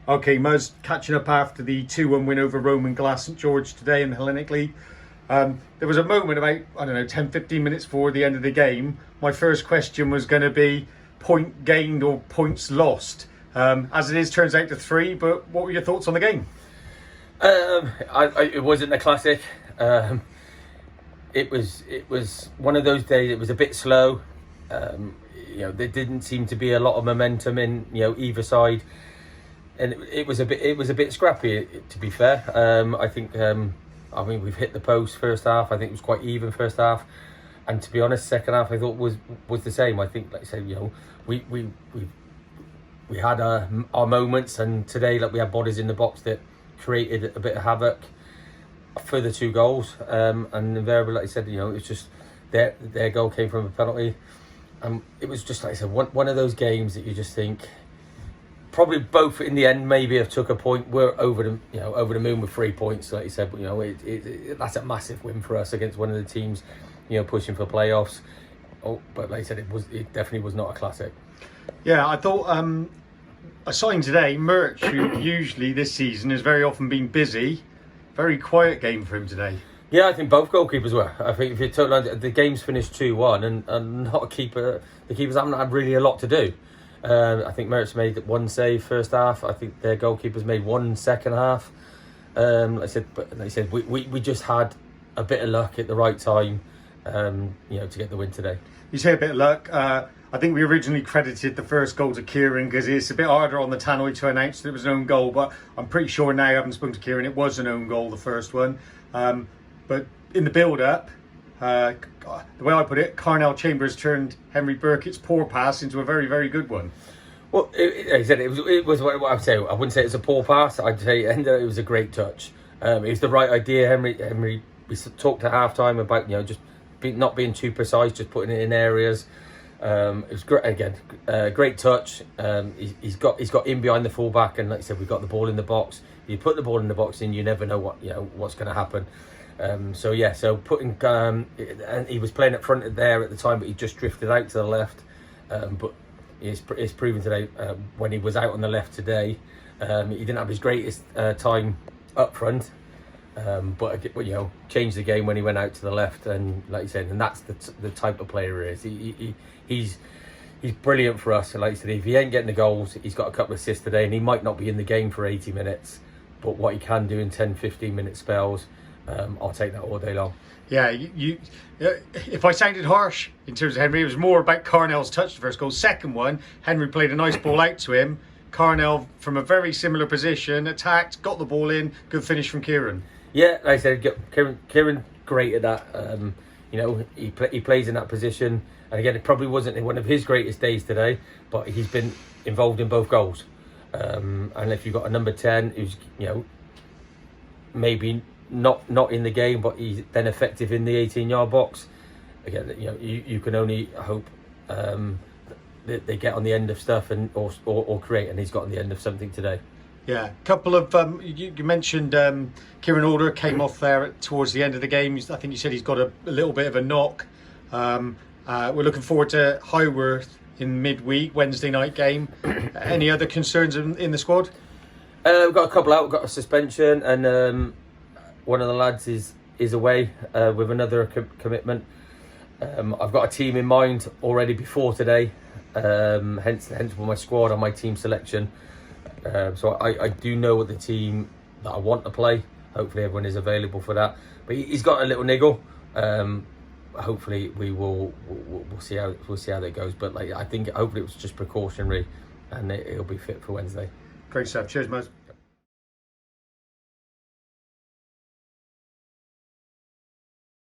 Okay, Muzz, catching up after the 2-1 win over Roman Glass St George today in the Hellenic League. There was a moment about, 10-15 minutes before the end of the game. My first question was going to be point gained or points lost. As it is, turns out to 3, but what were your thoughts on the game? It wasn't a classic. It was one of those days. It was a bit slow. There didn't seem to be a lot of momentum in either side, and it was a bit scrappy. To be fair, I think we've hit the post first half. I think it was quite even first half, and to be honest, second half I thought was the same. I think, like I said, we had our moments, and today we had bodies in the box that created a bit of havoc for the 2 goals, and invariably, like I said, it's just their goal came from a penalty. It was just, like I said, one of those games that you just think probably both in the end maybe have took a point. We're over the moon with 3 points, like you said, but that's a massive win for us against one of the teams pushing for playoffs. But like I said, it definitely was not a classic. Yeah, I thought aside today, Murch, who usually this season has very often been busy, very quiet game for him today. Yeah, I think both goalkeepers were. I think if you took the game's finished 2-1, and not a keeper, the keepers haven't had really a lot to do. I think Merritt's made 1 save first half. I think their goalkeepers made 1 second half. Like I said, we just had a bit of luck at the right time, to get the win today. You say a bit of luck. I think we originally credited the first goal to Kieran because it's a bit harder on the tannoy to announce that it was an own goal, but I'm pretty sure now, having spoken to Kieran, it was an own goal, the first one. But in the build-up, the way I put it, Carnell Chambers turned Henry Burkett's poor pass into a very, very good one. Well, it was what I would say. I wouldn't say it's a poor pass. I'd say it was a great touch. It was the right idea. Henry. We talked at half-time about not being too precise, just putting it in areas. It was great again. Great touch. He's got in behind the fullback, and like I said, we got the ball in the box. You put the ball in the box, and you never know what's going to happen. So putting and he was playing up front there at the time, but he just drifted out to the left. But it's proven today when he was out on the left today, he didn't have his greatest time up front. But changed the game when he went out to the left, and like you said, and that's the type of player he is. He's brilliant for us. And like you said, if he ain't getting the goals, he's got a couple of assists today, and he might not be in the game for 80 minutes, but what he can do in 10-15 minute spells, I'll take that all day long. Yeah, if I sounded harsh in terms of Henry, it was more about Carnell's touch the first goal. Second one, Henry played a nice ball out to him. Carnell, from a very similar position, attacked, got the ball in, good finish from Kieran. Yeah, like I said, Kieran great at that. He plays in that position, and again, it probably wasn't one of his greatest days today, but he's been involved in both goals. And if you've got a number 10 who's maybe not in the game, but he's then effective in the 18-yard box, again, you can only hope that they get on the end of stuff and or create, and he's got on the end of something today. Yeah, a couple of you mentioned Kieran Alder came off there towards the end of the game. I think you said he's got a little bit of a knock. We're looking forward to Highworth in midweek, Wednesday night game. Any other concerns in the squad? We've got a couple out. We've got a suspension, and one of the lads is away with another commitment. I've got a team in mind already before today, hence my squad on my team selection. So I do know what the team that I want to play. Hopefully everyone is available for that. But he's got a little niggle. Hopefully we'll see how that goes. But I think hopefully it was just precautionary, and he'll be fit for Wednesday. Great stuff. Cheers, Muzz.